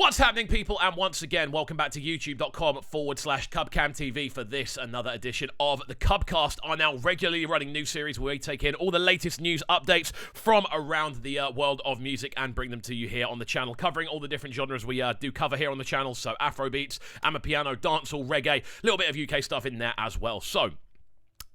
What's happening, people? And once again, welcome back to youtube.com/CubCamTV for this, another edition of the Cubcast, our now regularly running news series where we take in all the latest news updates from around the world of music and bring them to you here on the channel, covering all the different genres we do cover here on the channel. So Afrobeats, Amapiano, dancehall, reggae, a little bit of UK stuff in there as well. So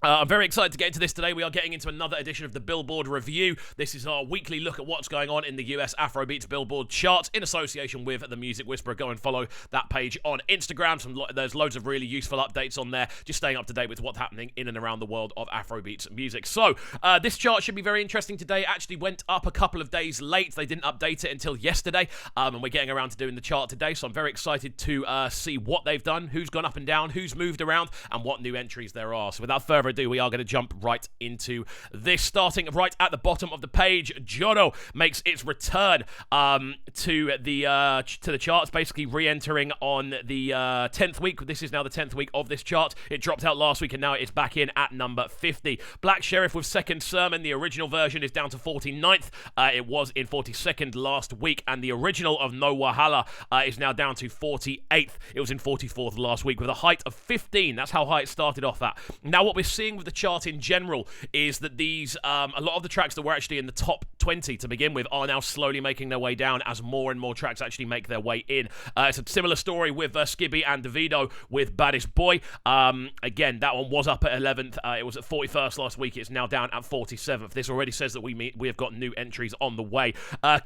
I'm very excited to get into this today. We are getting into another edition of the Billboard Review. This is our weekly look at what's going on in the US Afrobeats Billboard charts in association with The Music Whisperer. Go and follow that page on Instagram. There's loads of really useful updates on there, just staying up to date with what's happening in and around the world of Afrobeats music. So, this chart should be very interesting today. It actually went up a couple of days late. They didn't update it until yesterday, and we're getting around to doing the chart today, so I'm very excited to see what they've done, who's gone up and down, who's moved around, and what new entries there are. So without further ado, we are going to jump right into this. Starting right at the bottom of the page, Jono makes its return to the charts, basically re-entering on the 10th week. This is now the 10th week of this chart. It dropped out last week and now it is back in at number 50. Black Sheriff with Second Sermon, the original version, is down to 49th. It was in 42nd last week, and the original of No Wahala is now down to 48th. It was in 44th last week with a height of 15. That's how high it started off at. Now what we're seeing with the chart in general is that these a lot of the tracks that were actually in the top 20 to begin with are now slowly making their way down as more and more tracks actually make their way in. It's a similar story with Skibby and Davido with Baddest Boy. Again, that one was up at 11th. It was at 41st last week. It's now down at 47th. This already says that we have got new entries on the way.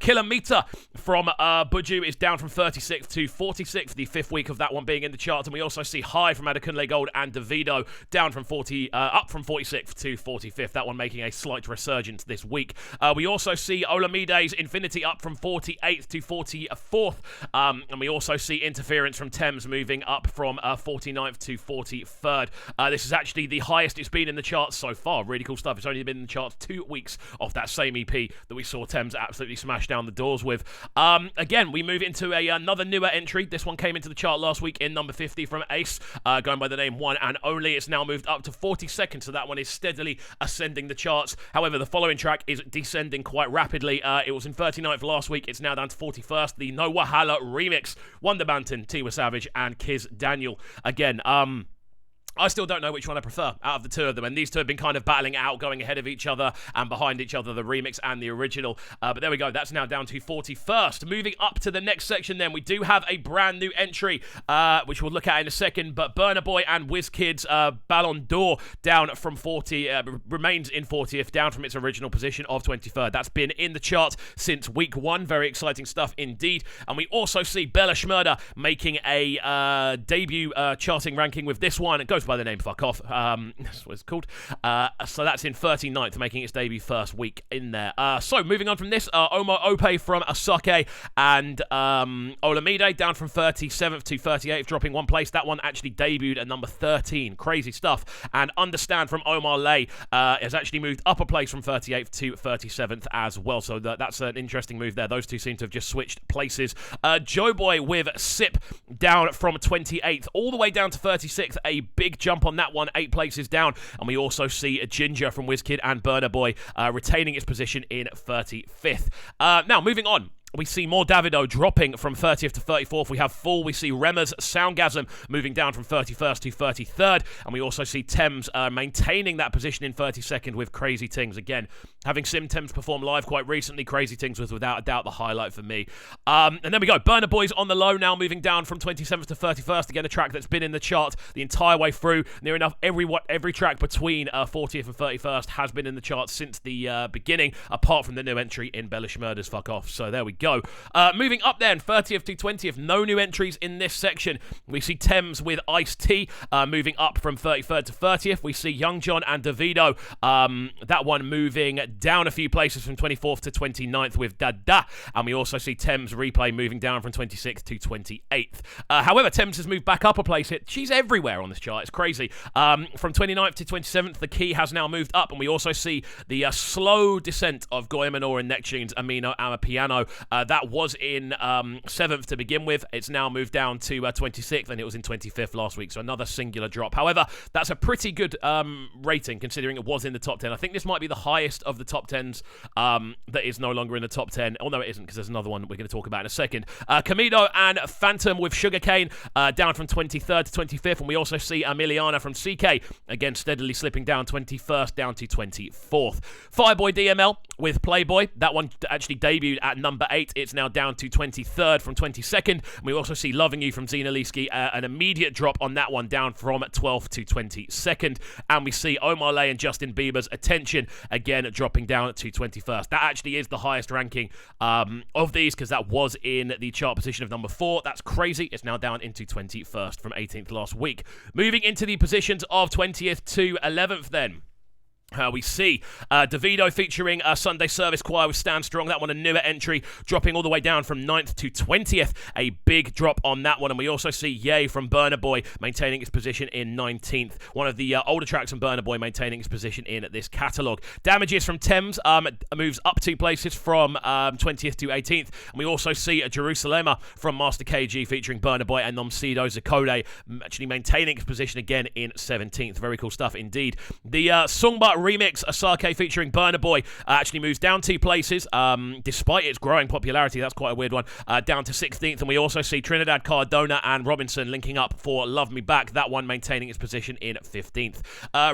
Kilometer from Buju is down from 36th to 46th, the 5th week of that one being in the chart. And we also see High from Adekunle Gold and Davido down from up from 46th to 45th, that one making a slight resurgence this week. We also see Olamide's Infinity up from 48th to 44th, and we also see Interference from Thames moving up from 49th to 43rd. This is actually the highest it's been in the charts so far. Really cool stuff. It's only been in the charts 2 weeks off that same EP that we saw Thames absolutely smash down the doors with. Again, we move into another newer entry. This one came into the chart last week in number 50 from Ace, going by the name One and Only. It's now moved up to 42nd, so that one is steadily ascending the charts. However, the following track is descending quite rapidly. It was in 39th last week. It's now down to 41st. The No Wahala remix. Wonder Banton, Tiwa Savage, and Kiz Daniel. Again, I still don't know which one I prefer out of the two of them, and these two have been kind of battling it out, going ahead of each other and behind each other, the remix and the original. But there we go, that's now down to 41st. Moving up to the next section then, we do have a brand new entry, which we'll look at in a second, but Burna Boy and WIZKID's Ballon d'Or down from 40, remains in 40th, down from its original position of 23rd. That's been in the chart since week 1. Very exciting stuff indeed. And we also see Bella Shmurda making a debut charting ranking with this one. It goes by the name Fuck Off. That's what it's called. So that's in 39th, making its debut first week in there. So moving on from this, Ope from Asake and Olamide down from 37th to 38th, dropping one place. That one actually debuted at number 13. Crazy stuff. And Understand from Omar Lay has actually moved up a place from 38th to 37th as well. So that's an interesting move there. Those two seem to have just switched places. Joe Boy with Sip down from 28th all the way down to 36th. A big jump on that one, 8 places down. And we also see Ginger from WIZKID and Burna Boy retaining its position in 35th. Now, moving on. We see more Davido dropping from 30th to 34th. We have Full. We see Rema's Soundgasm moving down from 31st to 33rd. And we also see Thames maintaining that position in 32nd with Crazy Things. Again, having seen Thames perform live quite recently, Crazy Things was without a doubt the highlight for me. And then we go. Burna Boy's on the low now, moving down from 27th to 31st. Again, a track that's been in the chart the entire way through. Near enough every track between 40th and 31st has been in the chart since the beginning, apart from the new entry in Bella Shmurda's Fuck Off. So there we go. Moving up then, 30th to 20th, no new entries in this section. We see Thames with Ice-T moving up from 33rd to 30th. We see Young John and Davido, that one moving down a few places from 24th to 29th with Dada. And we also see Thames Replay moving down from 26th to 28th. However, Thames has moved back up a place. She's everywhere on this chart. It's crazy. From 29th to 27th, The Key has now moved up. And we also see the slow descent of Goy Minor and Neptune's Amino Amapiano. That was in 7th to begin with. It's now moved down to 26th, and it was in 25th last week, so another singular drop. However, that's a pretty good rating considering it was in the top 10. I think this might be the highest of the top 10s that is no longer in the top 10. Oh, no, it isn't, because there's another one we're going to talk about in a second. Camido and Phantom with Sugarcane down from 23rd to 25th, and we also see Emiliana from CK, again, steadily slipping down 21st down to 24th. Fireboy DML with Playboy. That one actually debuted at number 8. It's now down to 23rd from 22nd. And we also see Loving You from Xenaliski, an immediate drop on that one, down from 12th to 22nd. And we see OMAH and Justin Bieber's Attention, again, dropping down to 21st. That actually is the highest ranking of these, because that was in the chart position of number 4. That's crazy. It's now down into 21st from 18th last week. Moving into the positions of 20th to 11th then. We see Davido featuring Sunday Service Choir with Stand Strong. That one a newer entry, dropping all the way down from 9th to 20th. A big drop on that one. And we also see Ye from Burna Boy maintaining its position in 19th. One of the older tracks from Burna Boy maintaining its position in this catalogue. Damages from Thames moves up 2 places from 20th to 18th. And we also see Jerusalema from Master KG featuring Burna Boy and Nomsido Zakode actually maintaining its position again in 17th. Very cool stuff indeed. The Songba remix, Asake featuring Burna Boy, actually moves down 2 places, despite its growing popularity. That's quite a weird one. Down to 16th, and we also see Trinidad Cardona and Robinson linking up for Love Me Back. That one maintaining its position in 15th.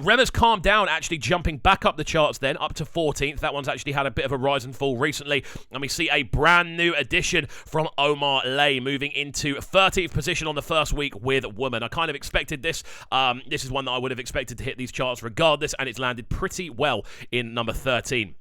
Rema's Calm Down actually jumping back up the charts then, up to 14th. That one's actually had a bit of a rise and fall recently. And we see a brand new addition from OMAH moving into 13th position on the first week with Woman. I kind of expected this. This is one that I would have expected to hit these charts regardless, and it's landed pretty well in number 13.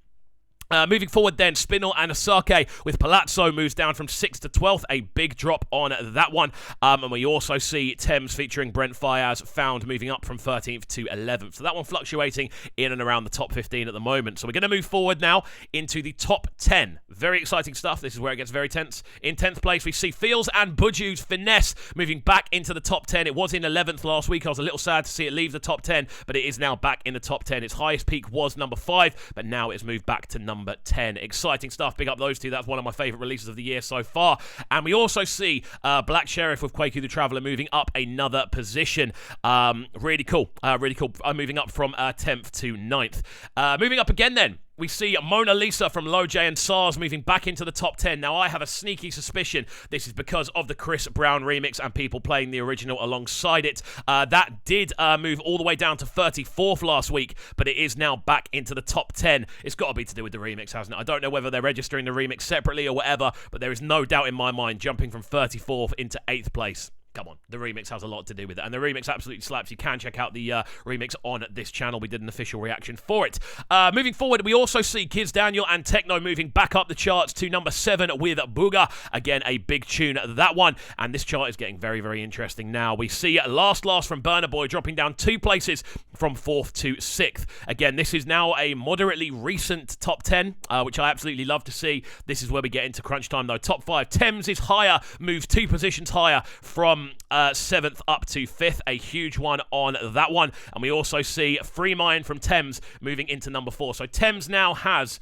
Moving forward then, Spinel and Asake with Palazzo moves down from 6th to 12th. A big drop on that one. And we also see Thames featuring Brent Fayaz Found moving up from 13th to 11th. So that one fluctuating in and around the top 15 at the moment. So we're going to move forward now into the top 10. Very exciting stuff. This is where it gets very tense. In 10th place, we see Feels and Buju's Finesse moving back into the top 10. It was in 11th last week. I was a little sad to see it leave the top 10, but it is now back in the top 10. Its highest peak was number 5, but now it's moved back to number 10. Exciting stuff. Big up those two. That's one of my favourite releases of the year so far. And we also see Black Sheriff with Quakey the Traveller moving up another position. Really cool. Really cool. Moving up from 10th to 9th. Moving up again then. We see Mona Lisa from Loj and SARS moving back into the top 10. Now, I have a sneaky suspicion this is because of the Chris Brown remix and people playing the original alongside it. That did move all the way down to 34th last week, but it is now back into the top 10. It's got to be to do with the remix, hasn't it? I don't know whether they're registering the remix separately or whatever, but there is no doubt in my mind jumping from 34th into 8th place. Come on, the remix has a lot to do with it, and the remix absolutely slaps. You can check out the remix on this channel. We did an official reaction for it. Moving forward, we also see Kids Daniel and Techno moving back up the charts to number 7 with Booga. Again, a big tune, that one, and this chart is getting very, very interesting now. We see Last from Burna Boy dropping down 2 places from 4th to 6th. Again, this is now a moderately recent top 10, which I absolutely love to see. This is where we get into crunch time, though. Top 5, Thames is higher, moves 2 positions higher from 7th up to 5th, a huge one on that one. And we also see Free Mind from Thames moving into number 4. So Thames now has,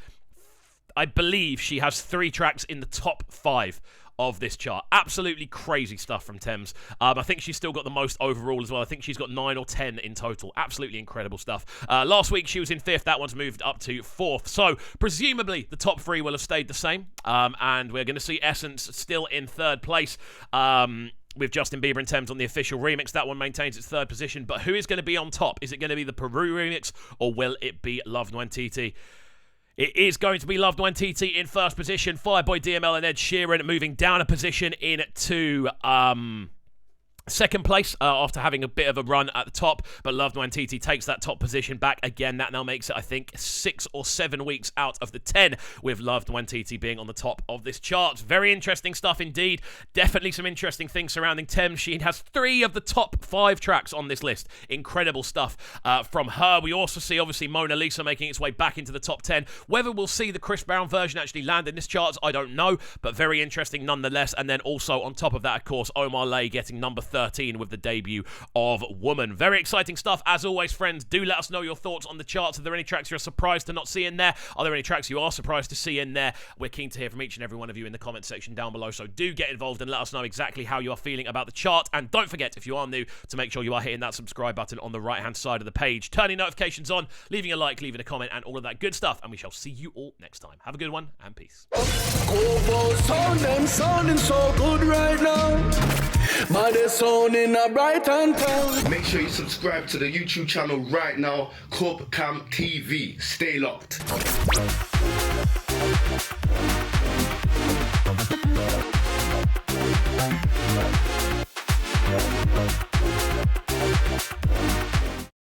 I believe she has 3 tracks in the top 5 of this chart. Absolutely crazy stuff from Thames. I think she's still got the most overall as well. I think she's got 9 or 10 in total. Absolutely incredible stuff. Last week she was in 5th. That one's moved up to 4th. So presumably the top 3 will have stayed the same. And we're going to see Essence still in 3rd place. With Justin Bieber and Thames on the official remix. That one maintains its 3rd position. But who is going to be on top? Is it going to be the Peru remix, or will it be Loved Nwantiti? It is going to be Loved Nwantiti in 1st position. Fireboy DML and Ed Sheeran moving down a position into 2nd place after having a bit of a run at the top, but Loved Nwantiti takes that top position back again. That now makes it, I think, 6 or 7 weeks out of the 10, with Loved Nwantiti being on the top of this chart. Very interesting stuff indeed. Definitely some interesting things surrounding Thames. She has 3 of the top 5 tracks on this list. Incredible stuff from her. We also see, obviously, Mona Lisa making its way back into the top 10. Whether we'll see the Chris Brown version actually land in this chart, I don't know, but very interesting nonetheless. And then also on top of that, of course, OMAH getting number 13 13 with the debut of Woman. Very exciting stuff. As always, friends, do let us know your thoughts on the charts. Are there any tracks you're surprised to not see in there? Are there any tracks you are surprised to see in there? We're keen to hear from each and every one of you in the comment section down below, so do get involved and let us know exactly how you are feeling about the chart. And don't forget, if you are new, to make sure you are hitting that subscribe button on the right-hand side of the page, turning notifications on, leaving a like, leaving a comment, and all of that good stuff. And we shall see you all next time. Have a good one, and peace. Sounding so good right now. But they're sounding a bright and town. Make sure you subscribe to the YouTube channel right now, CubCamTV. Stay locked.